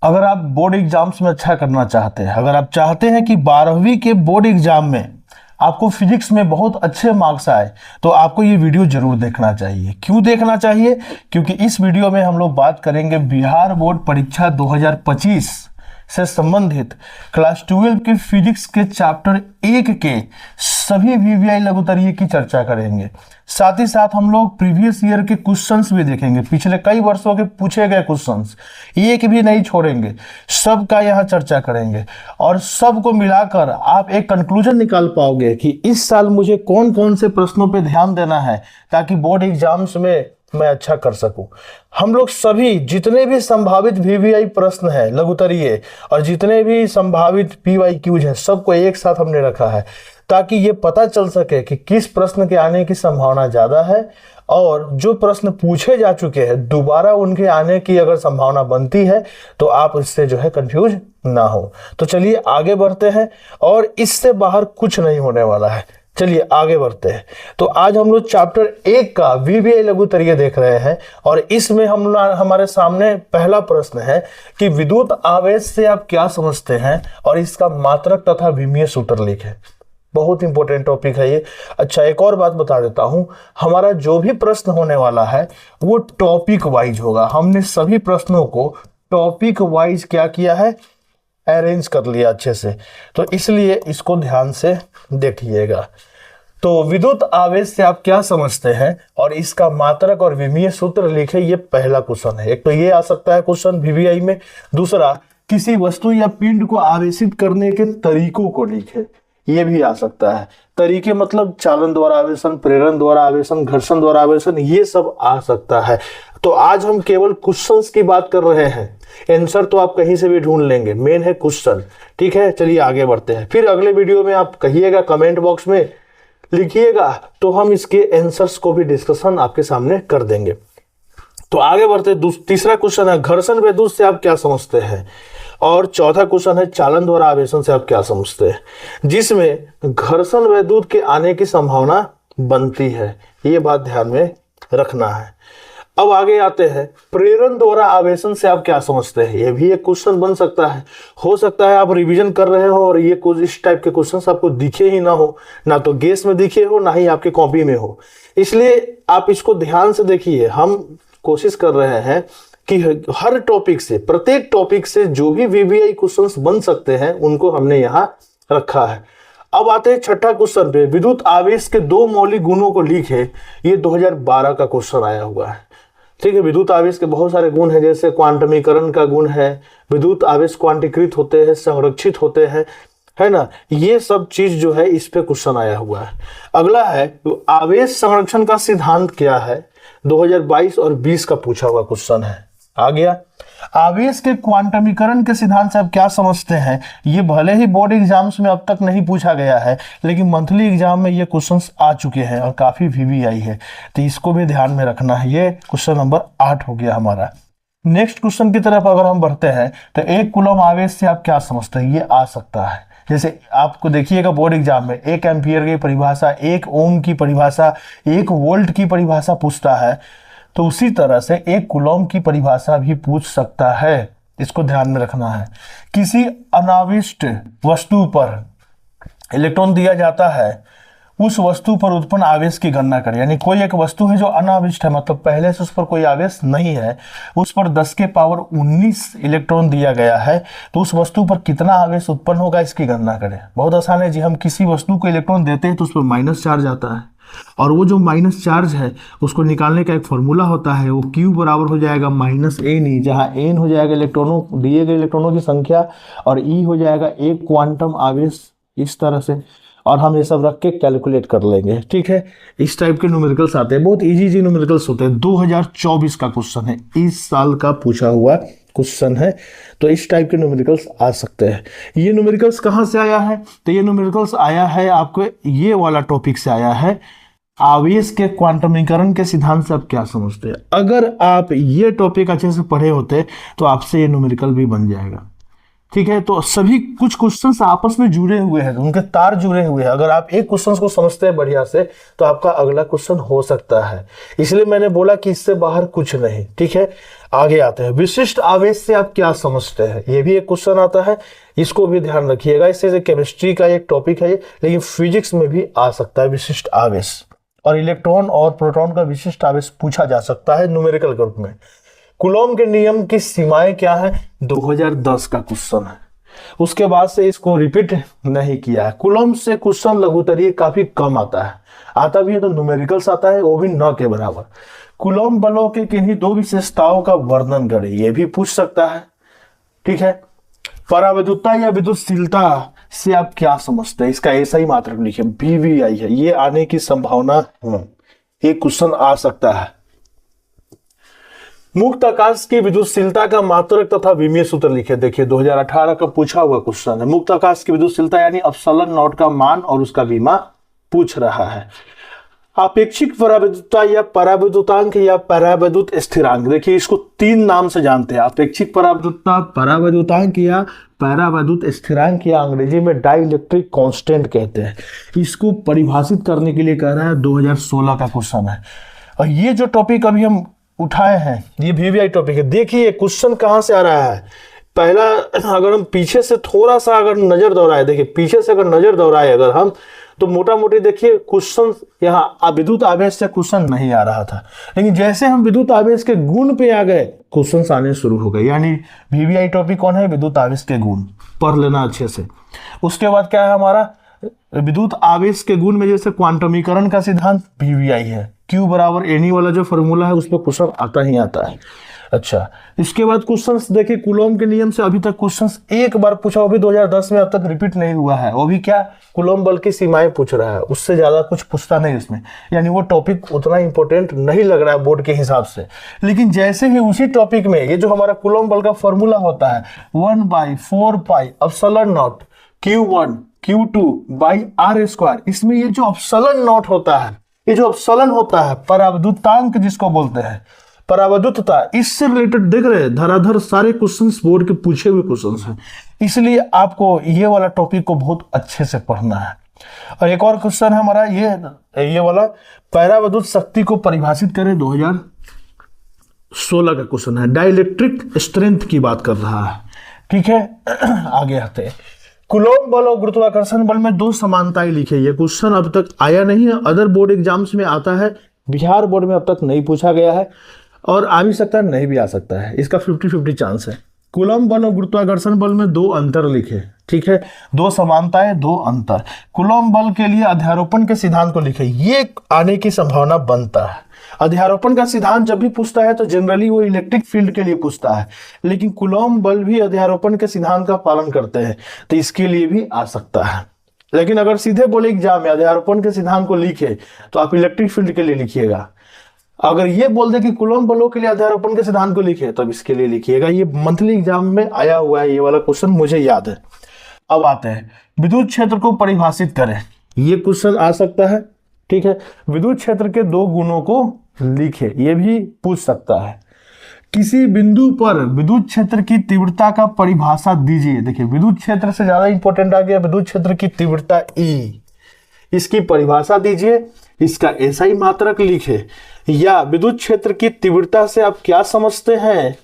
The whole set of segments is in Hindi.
अगर आप बोर्ड एग्जाम्स में अच्छा करना चाहते हैं, अगर आप चाहते हैं कि 12वीं के बोर्ड एग्जाम में आपको फिजिक्स में बहुत अच्छे मार्क्स आए, तो आपको ये वीडियो जरूर देखना चाहिए। क्यों देखना चाहिए? क्योंकि इस वीडियो में हम लोग बात करेंगे बिहार बोर्ड परीक्षा 2025 से संबंधित क्लास 12 के फिजिक्स के चैप्टर 1 के सभी वीवीआई लघुत्तरीय की चर्चा करेंगे। साथ ही साथ हम लोग प्रीवियस ईयर के क्वेश्चंस भी देखेंगे, पिछले कई वर्षों के पूछे गए क्वेश्चंस एक भी नहीं छोड़ेंगे, सबका यहाँ चर्चा करेंगे और सबको मिलाकर आप एक कंक्लूजन निकाल पाओगे कि इस साल मुझे कौन कौन से प्रश्नों पे ध्यान देना है ताकि बोर्ड एग्जाम्स में मैं अच्छा कर सकूं। हम लोग सभी जितने भी संभावित वीवीआई प्रश्न है लघुत्तरीय और जितने भी संभावित पीवाईक्यूज हैं, सबको एक साथ हमने रखा है ताकि ये पता चल सके कि किस प्रश्न के आने की संभावना ज्यादा है और जो प्रश्न पूछे जा चुके हैं दोबारा उनके आने की अगर संभावना बनती है तो आप इससे जो है कंफ्यूज ना हो। तो चलिए आगे बढ़ते हैं और इससे बाहर कुछ नहीं होने वाला है। चलिए आगे बढ़ते हैं। तो आज हम लोग चैप्टर 1 का वीवीआई लघुत्तरीय देख रहे हैं और इसमें हमारे सामने पहला प्रश्न है कि विद्युत आवेश से आप क्या समझते हैं और इसका मात्रक तथा विमीय सूत्र लिखें। बहुत इंपॉर्टेंट टॉपिक है ये। अच्छा, एक और बात बता देता हूं, हमारा जो भी प्रश्न होने वाला है वो टॉपिक वाइज होगा। हमने सभी प्रश्नों को टॉपिक वाइज क्या किया है, अरेंज कर लिया अच्छे से, तो इसलिए इसको ध्यान से देखिएगा। तो विद्युत आवेश से आप क्या समझते हैं और इसका मात्रक और विमीय सूत्र लिखे, ये पहला क्वेश्चन है। एक तो ये आ सकता है क्वेश्चन वीवीआई में। दूसरा, किसी वस्तु या पिंड को आवेशित करने के तरीकों को लिखे, ये भी आ सकता है। तरीके मतलब चालन द्वारा आवेशन, प्रेरण द्वारा आवेशन, घर्षण द्वारा आवेशन, ये सब आ सकता है। तो आज हम केवल क्वेश्चंस की बात कर रहे हैं, आंसर तो आप कहीं से भी ढूंढ लेंगे, मेन है क्वेश्चन। ठीक है, चलिए आगे बढ़ते हैं। फिर अगले वीडियो में आप कहिएगा, कमेंट बॉक्स में लिखिएगा, तो हम इसके आंसर्स को भी डिस्कशन आपके सामने कर देंगे। तो आगे बढ़ते, तीसरा क्वेश्चन है घर्षण विद्युत से आप क्या समझते हैं और चौथा क्वेश्चन है चालन द्वारा आवेशन से आप क्या समझते हैं, जिसमें घर्षण विद्युत के आने की संभावना बनती है। ये बात ध्यान में रखना है। अब आगे आते हैं, प्रेरण द्वारा आवेशन से आप क्या समझते हैं। ये भी एक क्वेश्चन बन सकता है। हो सकता है आप रिवीजन कर रहे हो और ये कुछ इस टाइप के क्वेश्चंस आपको दिखे ही ना हो, ना तो गेस में दिखे हो, ना ही आपके कॉपी में हो, इसलिए आप इसको ध्यान से देखिए। हम कोशिश कर रहे हैं कि हर टॉपिक से, प्रत्येक टॉपिक से जो भी वीवीआई क्वेश्चंस बन सकते हैं उनको हमने यहाँ रखा है। अब आते हैं छठा क्वेश्चन पे, विद्युत आवेश के दो मौलिक गुणों को लिखे। ये 2012 का क्वेश्चन आया हुआ है। ठीक है, विद्युत आवेश के बहुत सारे गुण हैं, जैसे क्वांटमीकरण का गुण है, विद्युत आवेश क्वांटीकृत होते हैं, संरक्षित होते हैं, है ना। ये सब चीज जो है इस पे क्वेश्चन आया हुआ है। अगला है आवेश संरक्षण का सिद्धांत क्या है, 2022 और 20 का पूछा हुआ क्वेश्चन है। आ गया, आवेश के क्वांटमीकरण के सिद्धांत से आप क्या समझते हैं। ये भले ही बोर्ड एग्जाम्स में अब तक नहीं पूछा गया है, लेकिन मंथली एग्जाम में ये क्वेश्चंस आ चुके हैं और काफी वीवीआई है, तो इसको भी ध्यान में रखना है। ये क्वेश्चन नंबर 8 हो गया हमारा। नेक्स्ट क्वेश्चन की तरफ अगर हम बढ़ते हैं तो 1 कूलम आवेश से आप क्या समझते हैं, ये आ सकता है। जैसे आपको देखिएगा बोर्ड एग्जाम में 1 एम्पियर की परिभाषा, 1 ओम की परिभाषा, 1 वोल्ट की परिभाषा पूछता है, तो उसी तरह से 1 कूलम की परिभाषा भी पूछ सकता है। इसको ध्यान में रखना है। किसी अनाविष्ट वस्तु पर इलेक्ट्रॉन दिया जाता है, उस वस्तु पर उत्पन्न आवेश की गणना करें। यानी कोई एक वस्तु है जो अनाविष्ट है, मतलब पहले से उस पर कोई आवेश नहीं है, उस पर 10⁻19 इलेक्ट्रॉन दिया गया है, तो उस वस्तु पर कितना आवेश उत्पन्न होगा इसकी गणना करें। बहुत आसान है जी। हम किसी वस्तु को इलेक्ट्रॉन देते हैं तो उस पर माइनस चार्ज आता है, और वो जो माइनस चार्ज है उसको निकालने का एक फॉर्मूला होता है, वो Q बराबर हो जाएगा -n, जहाँ n हो जाएगा इलेक्ट्रॉनों, दिए गए इलेक्ट्रॉनों की संख्या, और E हो जाएगा एक क्वांटम आवेश, इस तरह से। और हम ये सब रख के कैलकुलेट कर लेंगे। ठीक है, इस टाइप के न्यूमेरिकल्स आते हैं, बहुत इजी न्यूमेरिकल्स होते हैं। 2024 का क्वेश्चन है, इस साल का पूछा हुआ क्वेश्चन है, तो इस टाइप के न्यूमेरिकल्स आ सकते हैं। ये न्यूमेरिकल्स कहाँ से आया है, तो ये न्यूमेरिकल्स आया है आपको ये वाला टॉपिक से आया है, आवेश के क्वांटमीकरण के सिद्धांत से आप क्या समझते हैं। अगर आप ये टॉपिक अच्छे से पढ़े होते तो आपसे ये न्यूमेरिकल भी बन जाएगा। ठीक है, तो सभी कुछ क्वेश्चंस आपस में जुड़े हुए हैं, उनके तार जुड़े हुए हैं। अगर आप एक क्वेश्चन को समझते हैं बढ़िया से तो आपका अगला क्वेश्चन हो सकता है। इसलिए मैंने बोला कि इससे बाहर कुछ नहीं। ठीक है, आगे आते हैं। विशिष्ट आवेश से आप क्या समझते हैं, ये भी एक क्वेश्चन आता है, इसको भी ध्यान रखिएगा। इससे केमिस्ट्री का एक टॉपिक है ये, लेकिन फिजिक्स में भी आ सकता है विशिष्ट आवेश। और इलेक्ट्रॉन और प्रोटॉन का विशिष्ट आवेश पूछा जा सकता है न्यूमेरिकल ग्रुप में। कूलॉम के नियम की सीमाएं क्या है, 2010 का क्वेश्चन है। उसके बाद से इसको रिपीट नहीं किया है। कूलॉम से क्वेश्चन लघुत्तरीय काफी कम आता है, आता भी है तो न्यूमेरिकल्स आता है, वो भी न के बराबर। कूलॉम बलों के किन्हीं दो विशेषताओं का वर्णन करें, ये भी पूछ सकता है। ठीक है, परावैद्युतता या विद्युतशीलता से आप क्या समझते हैं, इसका ऐसा ही मात्रक लिखिए, BVI है, ये आने की संभावना है, एक क्वेश्चन आ सकता है। मुक्त आकाश की विद्युतशीलता का मात्रक तथा विमीय सूत्र लिखे। देखिए 2018 का पूछा हुआ क्वेश्चन है। मुक्त आकाश की विद्युतशीलता यानी अपसलन नॉट का मान और उसका विमा पूछ रहा है। आपेक्षिक परावैद्युतता या परावैद्युतांक या परावैद्युत स्थिरांक, देखिए इसको तीन नाम से जानते हैं, आपेक्षिक परावैद्युतता, परावैद्युतांक या परावैद्युत स्थिरांक, या अंग्रेजी में डाइलेक्ट्रिक कांस्टेंट कहते हैं। इसको परिभाषित करने के लिए कह रहा है 2016 का क्वेश्चन है। और ये जो टॉपिक अभी हम उठाए हैं ये VVI टॉपिक है। देखिए क्वेश्चन कहां से आ रहा है। पहला, अगर हम पीछे से थोड़ा सा अगर नजर दौड़ाए, देखिए पीछे से अगर नजर दौड़ाए अगर हम, तो मोटा मोटी देखिए क्वेश्चन यहाँ विद्युत आवेश से क्वेश्चन नहीं आ रहा था, लेकिन जैसे हम विद्युत आवेश के गुण पे आ गए क्वेश्चन आने शुरू हो गए। यानी VVI टॉपिक कौन है, विद्युत आवेश के गुण, पढ़ लेना अच्छे से। उसके बाद क्या है हमारा, विद्युत आवेश के गुण में जैसे क्वांटमीकरण का सिद्धांत VVI है, Q बराबर Ne वाला जो फॉर्मूला है उस पर क्वेश्चन आता ही आता है। अच्छा, इसके बाद क्वेश्चंस देखिए, कूलॉम के नियम से अभी तक क्वेश्चंस एक बार पूछा, वो भी 2010 में, अब तक रिपीट नहीं हुआ है। वो भी क्या, कूलॉम बल की सीमाएं पूछ रहा है, उससे ज्यादा कुछ पूछता नहीं इसमें। यानी वो टॉपिक उतना इंपॉर्टेंट नहीं लग रहा है बोर्ड के हिसाब से। लेकिन जैसे ही उसी टॉपिक में ये जो हमारा कूलॉम बल का फॉर्मूला होता है 1/4 पाई epsilon not Q1 Q2 by R², इसमें ये जो अपसलन नॉट होता है, ये जो अपसलन होता है, परावैद्युतांक जिसको बोलते हैं, परावैद्युतता, इससे रिलेटेड देख रहे हैं धराधर सारे क्वेश्चंस बोर्ड के पूछे हुए क्वेश्चंस हैं। इसलिए आपको ये वाला टॉपिक को बहुत अच्छे से पढ़ना है। और एक और क्वेश्चन है हमारा ये वाला, परावैद्युत शक्ति को परिभाषित करें, 2016 का क्वेश्चन है, डाइलेक्ट्रिक स्ट्रेंथ की बात कर रहा है। ठीक है, आगे आते हैं। कूलॉम बल और गुरुत्वाकर्षण बल में दो समानताएं लिखे। ये क्वेश्चन अब तक आया नहीं है, अदर बोर्ड एग्जाम्स में आता है, बिहार बोर्ड में अब तक नहीं पूछा गया है, और आ भी सकता है नहीं भी आ सकता है, इसका 50-50 चांस है। कूलॉम बल और गुरुत्वाकर्षण बल में दो अंतर लिखे। ठीक है, दो समानताएं, दो अंतर। कूलॉम बल के लिए अध्यारोपण के सिद्धांत को लिखे, ये आने की संभावना बनता है। अध्यारोपण का सिद्धांत जब भी पूछता है तो जनरली वो इलेक्ट्रिक फील्ड के लिए पूछता है, लेकिन कूलॉम बल भी अध्यारोपण के सिद्धांत का पालन करते हैं, तो इसके लिए भी आ सकता है। लेकिन अगर सीधे बोले एग्जाम में अध्यारोपण के सिद्धांत को लिखे तो आप इलेक्ट्रिक फील्ड के लिए लिखिएगा। अगर ये बोल दे कि कूलॉम बलों के लिए अध्यारोपण के सिद्धांत को लिखे तो अब इसके लिए लिखिएगा। ये मंथली एग्जाम में आया हुआ है, ये वाला क्वेश्चन मुझे याद है। अब आते हैं, विद्युत क्षेत्र को परिभाषित करें, ये क्वेश्चन आ सकता है। ठीक है, विद्युत क्षेत्र के दो गुणों को लिखे, ये भी पूछ सकता है। किसी बिंदु पर विद्युत क्षेत्र की तीव्रता का परिभाषा दीजिए। देखिए विद्युत क्षेत्र से ज्यादा इंपॉर्टेंट आ गया विद्युत क्षेत्र की तीव्रता E, इसकी परिभाषा दीजिए, इसका ऐसा ही मात्रक लिखे। या विद्युत क्षेत्र की तीव्रता से आप क्या समझते हैं,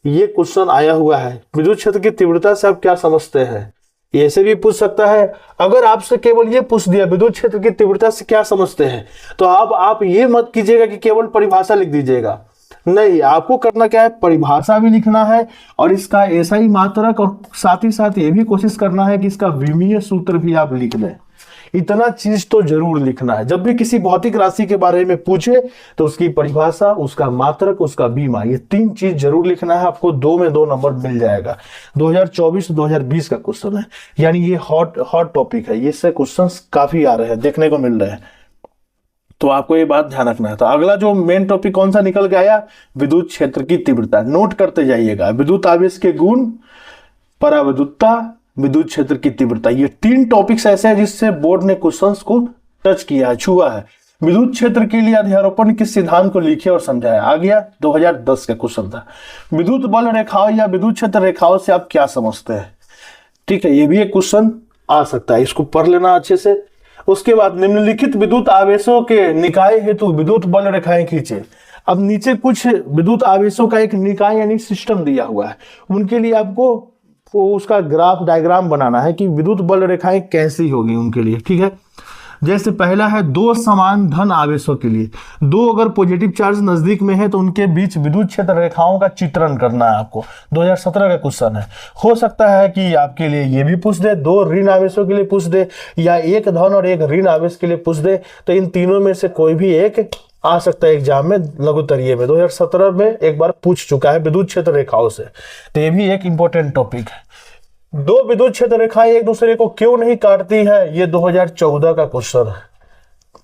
ये क्वेश्चन आया हुआ है, विद्युत क्षेत्र की तीव्रता से आप क्या समझते हैं, ऐसे भी पूछ सकता है। अगर आपसे केवल ये पूछ दिया विद्युत क्षेत्र की तीव्रता से क्या समझते हैं, तो आप ये मत कीजिएगा कि केवल परिभाषा लिख दीजिएगा, नहीं, आपको करना क्या है, परिभाषा भी लिखना है और इसका ऐसा ही मात्रक, और साथ ही साथ ये भी कोशिश करना है कि इसका विमीय सूत्र भी आप लिख लें। इतना चीज तो जरूर लिखना है। जब भी किसी भौतिक राशि के बारे में पूछे तो उसकी परिभाषा, उसका मात्रक, उसका बीमा, ये तीन चीज जरूर लिखना है। आपको 2 में 2 नंबर मिल जाएगा। 2024-2020 का क्वेश्चन है, यानी ये हॉट टॉपिक है, ये से क्वेश्चंस काफी आ रहे हैं, देखने को मिल रहे हैं, तो आपको ये बात ध्यान रखना है। तो अगला जो मेन टॉपिक कौन सा निकल के आया, विद्युत क्षेत्र की तीव्रता, नोट करते जाइएगा। विद्युत आवेश के गुण, परावैद्युतता, विद्युत क्षेत्र की तीव्रता, ये 3 टॉपिक्स ऐसे हैं जिससे बोर्ड ने क्वेश्चंस को टच किया है, छुआ है। विद्युत क्षेत्र के लिए अध्यारोपण के सिद्धांत को लिखे और समझाया। आ गया 2010 का क्वेश्चन था। विद्युत बल रेखाओं या विद्युत क्षेत्र रेखाओं से आप क्या समझते हैं? ठीक है, ये भी एक क्वेश्चन आ सकता है, इसको पढ़ लेना अच्छे से। उसके बाद निम्नलिखित विद्युत आवेशों के निकाय हेतु विद्युत बल रेखाएं खींचे। अब नीचे कुछ विद्युत आवेशों का एक निकाय यानी सिस्टम दिया हुआ है, उनके लिए आपको उसका ग्राफ डायग्राम बनाना है कि विद्युत बल रेखाएं कैसी होगी उनके लिए। ठीक है, जैसे पहला है दो समान धन आवेशों के लिए, दो अगर पॉजिटिव चार्ज नजदीक में है तो उनके बीच विद्युत क्षेत्र रेखाओं का चित्रण करना है आपको। 2017 का क्वेश्चन है। हो सकता है कि आपके लिए ये भी पूछ दे, दो ऋण आवेशों के लिए पूछ दे, या एक धन और एक ऋण आवेश के लिए पूछ दे। तो इन तीनों में से कोई भी एक आ सकता है एग्जाम में, लघुत्तरीय में। 2017 में एक बार पूछ चुका है विद्युत क्षेत्र रेखाओं से, तो ये भी एक इंपॉर्टेंट टॉपिक है। दो विद्युत क्षेत्र रेखाएं एक दूसरे को क्यों नहीं काटती है, ये 2014 का क्वेश्चन है।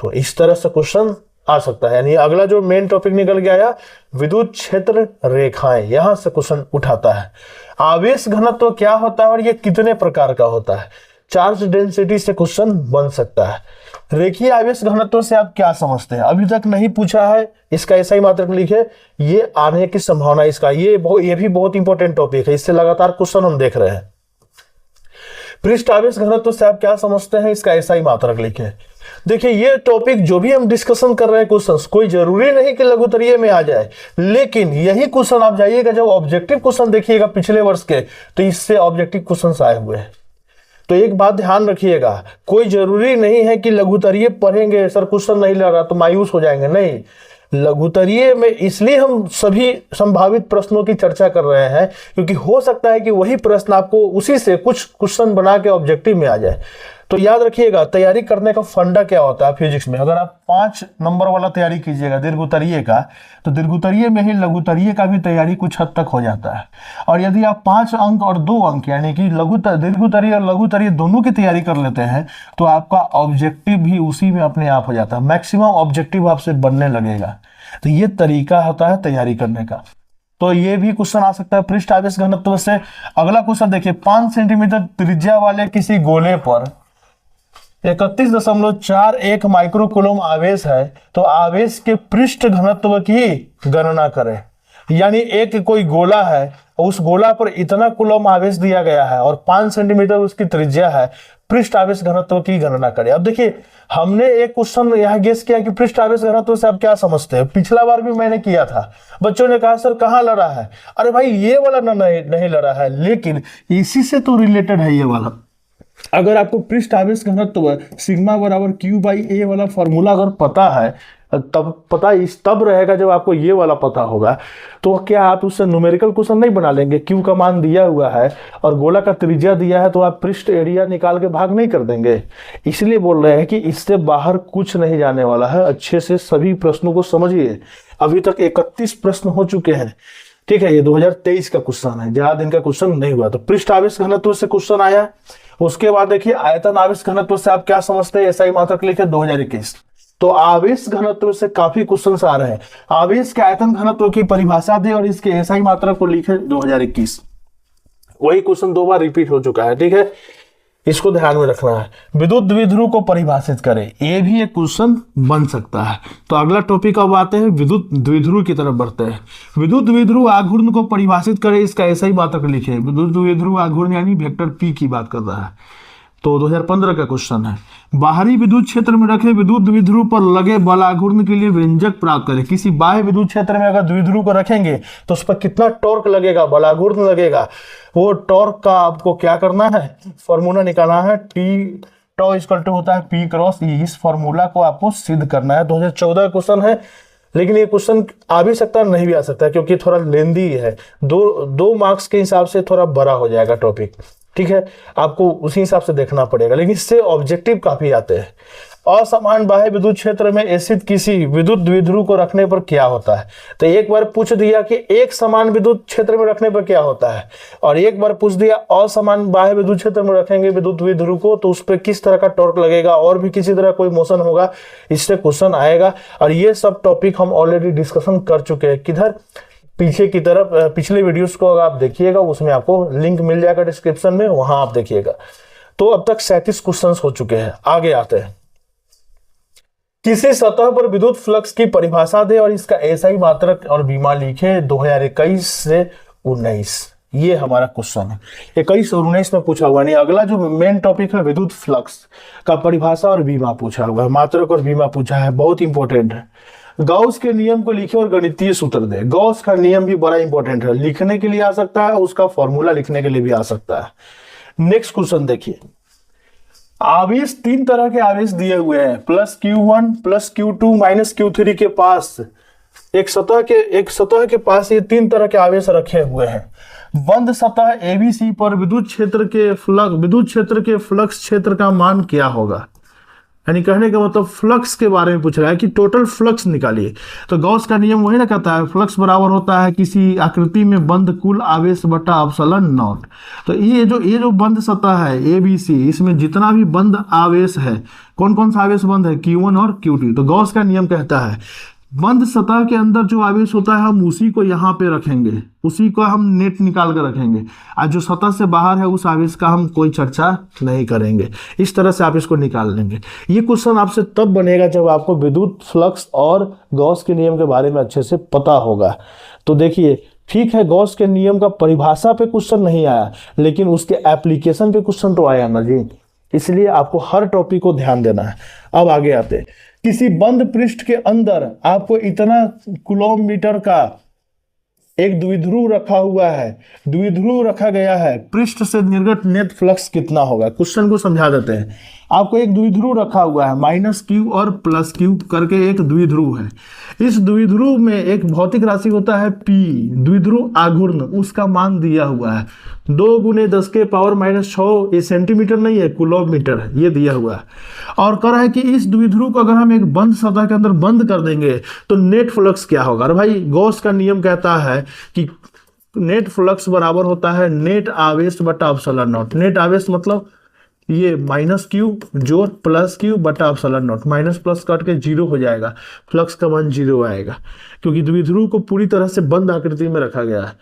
तो इस तरह से क्वेश्चन आ सकता है, यानी अगला जो मेन टॉपिक निकल के आया विद्युत क्षेत्र रेखाएं, यहां से क्वेश्चन उठाता है। आवेश घनत्व क्या होता है और ये कितने प्रकार का होता है, चार्ज डेंसिटी से क्वेश्चन बन सकता है। रेखीय आवेश घनत्व से आप क्या समझते हैं, अभी तक नहीं पूछा है, इसका ऐसा ही मात्र लिखे, ये आने की संभावना इसका, ये भी बहुत इंपॉर्टेंट टॉपिक है, इससे लगातार क्वेश्चन हम देख रहे हैं। पृष्ठ आवेश घनत्व से आप क्या समझते हैं, इसका ऐसा ही मात्रक लिखे। देखिए ये टॉपिक जो भी हम डिस्कशन कर रहे हैं क्वेश्चन, कोई जरूरी नहीं कि लघुत्तरीय में आ जाए, लेकिन यही क्वेश्चन आप जाइएगा जब ऑब्जेक्टिव क्वेश्चन देखिएगा पिछले वर्ष के, तो इससे ऑब्जेक्टिव क्वेश्चन आए हुए हैं। तो एक बात ध्यान रखिएगा, कोई जरूरी नहीं है कि लघुत्तरीय पढ़ेंगे सर क्वेश्चन नहीं लगा तो मायूस हो जाएंगे, नहीं। लघुत्तरीय में इसलिए हम सभी संभावित प्रश्नों की चर्चा कर रहे हैं क्योंकि हो सकता है कि वही प्रश्न आपको उसी से कुछ क्वेश्चन बना के ऑब्जेक्टिव में आ जाए। तो याद रखिएगा तैयारी करने का फंडा क्या होता है फिजिक्स में। अगर आप 5 नंबर वाला तैयारी कीजिएगा दीर्घोत्तरीय का, तो दीर्घोत्तरीय में ही लघुत्तरीय का भी तैयारी कुछ हद तक हो जाता है। और यदि आप 5 अंक और 2 अंक यानी कि दीर्घोत्तरीय और लघुत्तरीय दोनों की तैयारी कर लेते हैं तो आपका ऑब्जेक्टिव भी उसी में अपने आप हो जाता है, मैक्सिमम ऑब्जेक्टिव आपसे बनने लगेगा। तो ये तरीका होता है तैयारी करने का। तो ये भी क्वेश्चन आ सकता है पृष्ठ आवेश घनत्व से। अगला क्वेश्चन देखिए, 5 सेंटीमीटर त्रिज्या वाले किसी गोले पर 31.41 माइक्रोकूलम आवेश है तो आवेश के पृष्ठ घनत्व की गणना करें। यानी एक कोई गोला है, उस गोला पर इतना कूलम आवेश दिया गया है और 5 सेंटीमीटर उसकी त्रिज्या है, पृष्ठ आवेश घनत्व की गणना करें। अब देखिए हमने एक क्वेश्चन यहाँ गेस किया कि पृष्ठ आवेश घनत्व से आप क्या समझते हैं, पिछला बार भी मैंने किया था। बच्चों ने कहा सर कहाँ लड़ा है, अरे भाई ये वाला नहीं लड़ा है, लेकिन इसी से तो रिलेटेड है ये वाला। अगर आपको पृष्ठ आवेश घनत्व सिग्मा बराबर Q बाई A वाला फॉर्मूला अगर पता है, तब रहेगा जब आपको ये वाला पता होगा, तो क्या आप उससे न्यूमेरिकल क्वेश्चन नहीं बना लेंगे। Q का मान दिया हुआ है और गोला का त्रिज्या दिया है तो आप पृष्ठ एरिया निकाल के भाग नहीं कर देंगे। इसलिए बोल रहे हैं कि इससे बाहर कुछ नहीं जाने वाला है। अच्छे से सभी प्रश्नों को समझिए। अभी तक 31 प्रश्न हो चुके हैं, ठीक है। ये 2023 का क्वेश्चन है, ज्यादा दिन का क्वेश्चन नहीं हुआ। तो पृष्ठ आवेश घनत्व से क्वेश्चन आया। उसके बाद देखिए आयतन आवेश घनत्व से आप क्या समझते हैं, ऐसा ही मात्रक लिखे 2021। तो आवेश घनत्व से काफी क्वेश्चन आ रहे हैं। आवेश के आयतन घनत्व की परिभाषा दे और इसके ऐसा ही मात्रक को लिखे 2021। वही क्वेश्चन 2 बार रिपीट हो चुका है, ठीक है, इसको ध्यान में रखना है। विद्युत द्विध्रुव को परिभाषित करें, ये भी एक क्वेश्चन बन सकता है। तो अगला टॉपिक अब आते हैं विद्युत द्विध्रुव की तरफ बढ़ते हैं। विद्युत द्विध्रुव आघूर्ण को परिभाषित करें, इसका ऐसा ही मात्रक लिखे। विद्युत द्विध्रुव आघूर्ण यानी वेक्टर पी की बात कर रहा है। तो 2015 का क्वेश्चन है। बाहरी विद्युत क्षेत्र में रखे विद्युत द्विध्रुव पर लगे बल आघूर्ण के लिए व्यंजक प्राप्त करें। किसी बाह्य विद्युत क्षेत्र में अगर द्विध्रुव को रखेंगे तो उस पर कितना टॉर्क लगेगा, बल आघूर्ण लगेगा, वो टॉर्क का आपको क्या करना है, फॉर्मूला निकालना है। टी टॉ इक्वल टू होता है पी क्रॉस ई। इस फॉर्मूला को आपको सिद्ध करना है। 2014 क्वेश्चन है, लेकिन ये क्वेश्चन आ भी सकता है नहीं भी आ सकता है क्योंकि थोड़ा लेंदी है। दो मार्क्स के हिसाब से थोड़ा बड़ा हो जाएगा टॉपिक, ठीक है, आपको उसी हिसाब से देखना पड़ेगा। लेकिन इससे ऑब्जेक्टिव काफी आते हैं। असमान बाह्य विद्युत क्षेत्र में स्थित किसी विद्युत द्विध्रुव को रखने पर क्या होता है। तो एक बार पूछ दिया कि एक समान विद्युत क्षेत्र में रखने पर क्या होता है, और एक बार पूछ दिया असमान बाह्य विद्युत क्षेत्र में रखेंगे विद्युत द्विध्रुव को तो उस पर किस तरह का टॉर्क लगेगा और भी किसी तरह कोई मोशन होगा, इससे क्वेश्चन आएगा। और ये सब टॉपिक हम ऑलरेडी डिस्कशन कर चुके हैं। किधर, पीछे की तरफ पिछले वीडियोस को अगर आप देखिएगा उसमें आपको लिंक मिल जाएगा डिस्क्रिप्शन में, वहां आप देखिएगा। तो अब तक 37 क्वेश्चंस हो चुके हैं। आगे आते हैं। किसी सतह पर विद्युत फ्लक्स की परिभाषा दे और इसका एसआई मात्रक और बीमा लिखे 2021 से 19। ये हमारा क्वेश्चन है, 21 और 19 में पूछा हुआ। नहीं, अगला जो मेन टॉपिक है विद्युत फ्लक्स का परिभाषा और बीमा पूछा हुआ है, मात्रक और बीमा पूछा है, बहुत इंपॉर्टेंट है। गॉस के नियम को लिखे और गणितीय सूत्र दे। गॉस का नियम भी बड़ा इंपॉर्टेंट है, लिखने के लिए आ सकता है, उसका फॉर्मूला लिखने के लिए भी आ सकता है। नेक्स्ट क्वेश्चन देखिए, आवेश 3 तरह के आवेश दिए हुए हैं, +Q1 +Q2 -Q3 के पास एक सतह के पास ये 3 तरह के आवेश रखे हुए हैं। बंद सतह ABC पर विद्युत क्षेत्र के फ्लक्स क्षेत्र का मान क्या होगा? यानी कहने का मतलब फ्लक्स के बारे में पूछ रहा है कि टोटल फ्लक्स निकालिए। तो गॉस का नियम वही ना कहता है, फ्लक्स बराबर होता है किसी आकृति में बंद कुल आवेश बटा एप्सिलॉन नॉट। तो ये जो बंद सतह है ABC, इसमें जितना भी बंद आवेश है, कौन कौन सा आवेश बंद है? Q1 और Q2। तो गॉस का नियम कहता है बंद सतह के अंदर जो आवेश होता है हम उसी को यहाँ पे रखेंगे, उसी को हम नेट निकाल कर रखेंगे, और जो सतह से बाहर है उस आवेश का हम कोई चर्चा नहीं करेंगे। इस तरह से आप इसको निकाल लेंगे। ये क्वेश्चन आपसे तब बनेगा जब आपको विद्युत फ्लक्स और गॉस के नियम के बारे में अच्छे से पता होगा। तो देखिए, ठीक है, गॉस के नियम का परिभाषा पे क्वेश्चन नहीं आया, लेकिन उसके एप्लीकेशन पे क्वेश्चन तो आया ना जी, इसलिए आपको हर टॉपिक को ध्यान देना है। अब आगे आते हैं, किसी बंद पृष्ठ के अंदर आपको इतना कूलॉम मीटर का एक द्विध्रुव रखा हुआ है, द्विध्रुव रखा गया है, पृष्ठ से निर्गत नेट फ्लक्स कितना होगा? क्वेश्चन को समझा देते हैं। आपको एक द्विध्रुव रखा हुआ है, -Q और +Q करके एक द्विध्रुव है। इस द्विध्रुव में एक भौतिक राशि होता है P, द्विध्रुव आघूर्ण, उसका मान दिया हुआ है 2 × 10⁻⁶, ये सेंटीमीटर नहीं है, कूलॉम मीटर है, ये दिया हुआ है। और कह रहा है कि इस द्विध्रुव को अगर हम एक बंद सतह के अंदर बंद कर देंगे तो नेट फ्लक्स क्या होगा? अरे भाई, गॉस का नियम कहता है कि नेट फ्लक्स बराबर होता है नेट आवेश बटा एप्सिलॉन नॉट। नेट आवेश मतलब ये -Q जोड़ +Q बटा epsilon not, minus plus cut के 0 हो जाएगा, फ्लक्स का मान 0 आएगा, क्योंकि द्विध्रुव को पूरी तरह से बंद आकृति में रखा गया है।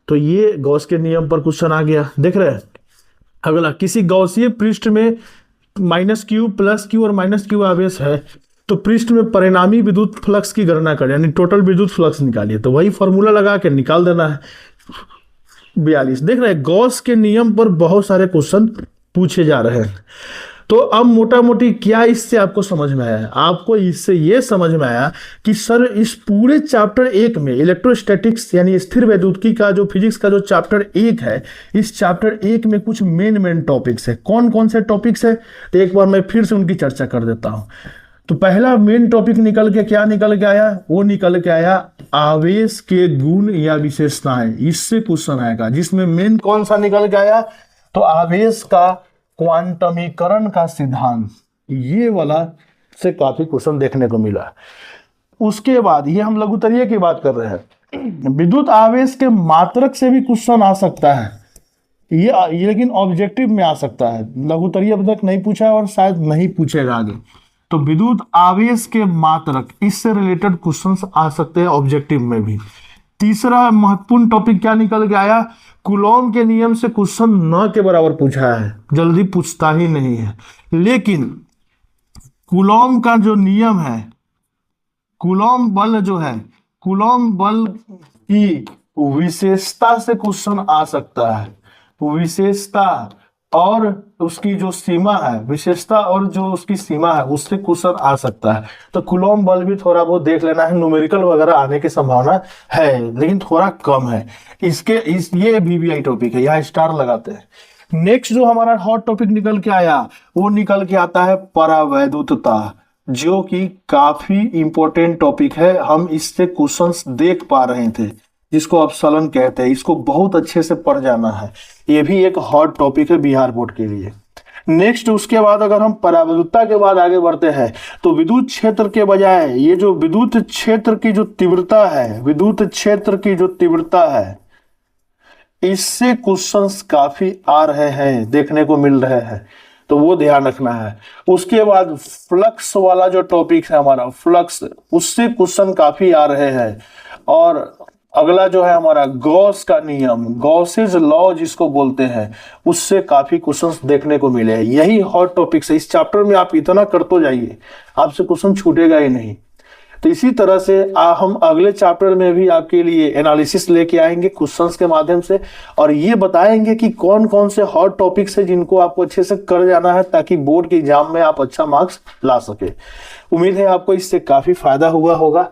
तो ये गॉस के नियम पर क्वेश्चन आ गया। देख रहे हैं, अगला, किसी गॉसीय पृष्ठ में -Q +Q और -Q आवेश है, तो पृष्ठ में परिणामी विद्युत फ्लक्स की गणना करें, यानी टोटल विद्युत फ्लक्स निकालिए। तो वही फॉर्मूला लगा के निकाल देना है 42। देख रहे हैं, गॉस के नियम पर बहुत सारे क्वेश्चन पूछे जा रहे हैं। तो अब मोटा मोटी क्या इससे आपको समझ में आया? आपको इससे ये समझ में आया कि सर इस पूरे चैप्टर 1 में इलेक्ट्रोस्टैटिक्स यानी स्थिर वैद्युतिकी का जो फिजिक्स का जो चैप्टर 1 है, इस चैप्टर 1 में कुछ मेन टॉपिक्स है। कौन कौन से टॉपिक्स है? तो एक बार मैं फिर से उनकी चर्चा कर देता हूं। तो पहला मेन टॉपिक निकल के क्या निकल के आया? वो निकल के आया आवेश के गुण या विशेषताएं। इससे क्वेश्चन आएगा, जिसमें मेन कौन सा निकल के आया? तो आवेश का क्वांटमीकरण का सिद्धांत, ये वाला से काफी क्वेश्चन देखने को मिला। उसके बाद ये हम लघुतरीय की बात कर रहे हैं, विद्युत आवेश के मात्रक से भी क्वेश्चन आ सकता है, ये लेकिन ऑब्जेक्टिव में आ सकता है। लघुतरीय अब तक नहीं पूछा और शायद नहीं पूछेगा आगे। तो विद्युत आवेश के मात्रक, इससे रिलेटेड क्वेश्चंस आ सकते हैं ऑब्जेक्टिव में भी। तीसरा महत्वपूर्ण टॉपिक क्या निकल के आया? कूलॉम के नियम से क्वेश्चन न के बराबर पूछा है, जल्दी पूछता ही नहीं है, लेकिन कूलॉम का जो नियम है, कूलॉम बल जो है, कूलॉम बल की विशेषता से क्वेश्चन आ सकता है। विशेषता और उसकी जो सीमा है, विशेषता और जो उसकी सीमा है, उससे क्वेश्चन आ सकता है। तो कूलॉम बल भी थोड़ा बहुत देख लेना है, न्यूमेरिकल वगैरह आने की संभावना है, लेकिन थोड़ा कम है। ये VVI टॉपिक है, यहाँ स्टार लगाते हैं। नेक्स्ट जो हमारा हॉट टॉपिक निकल के आया, वो निकल के आता है परावैद्युतता, जो कि काफी इंपॉर्टेंट टॉपिक है। हम इससे क्वेश्चंस देख पा रहे थे, जिसको एप्सिलॉन कहते हैं। इसको बहुत अच्छे से पढ़ जाना है, ये भी एक हॉट टॉपिक है बिहार बोर्ड के लिए। नेक्स्ट उसके बाद अगर हम परावैद्युतता के बाद आगे बढ़ते हैं, तो विद्युत क्षेत्र के बजाय ये जो विद्युत क्षेत्र की जो तीव्रता है, विद्युत क्षेत्र की जो तीव्रता है, इससे क्वेश्चंस काफी आ रहे हैं, देखने को मिल रहे हैं, तो वो ध्यान रखना है। उसके बाद फ्लक्स वाला जो टॉपिक है हमारा, फ्लक्स, उससे क्वेश्चन काफी आ रहे हैं। और अगला जो है हमारा गॉस का नियम, गॉसेज लॉ जिसको बोलते हैं, उससे काफी क्वेश्चंस देखने को मिले हैं। यही हॉट टॉपिक्स है। इस चैप्टर में आप इतना करते जाइए, आपसे क्वेश्चन छूटेगा ही नहीं। तो इसी तरह से हम अगले चैप्टर में भी आपके लिए एनालिसिस लेके आएंगे क्वेश्चंस के माध्यम से, और ये बताएंगे कि कौन कौन से हॉट टॉपिक्स है जिनको आपको अच्छे से कर जाना है, ताकि बोर्ड के एग्जाम में आप अच्छा मार्क्स ला सके। उम्मीद है आपको इससे काफी फायदा हुआ होगा।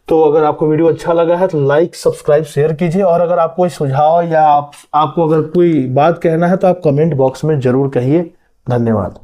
तो अगर आपको वीडियो अच्छा लगा है तो लाइक, सब्सक्राइब, शेयर कीजिए, और अगर आपको कोई सुझाव या आपको अगर कोई बात कहना है तो आप कमेंट बॉक्स में जरूर कहिए। धन्यवाद।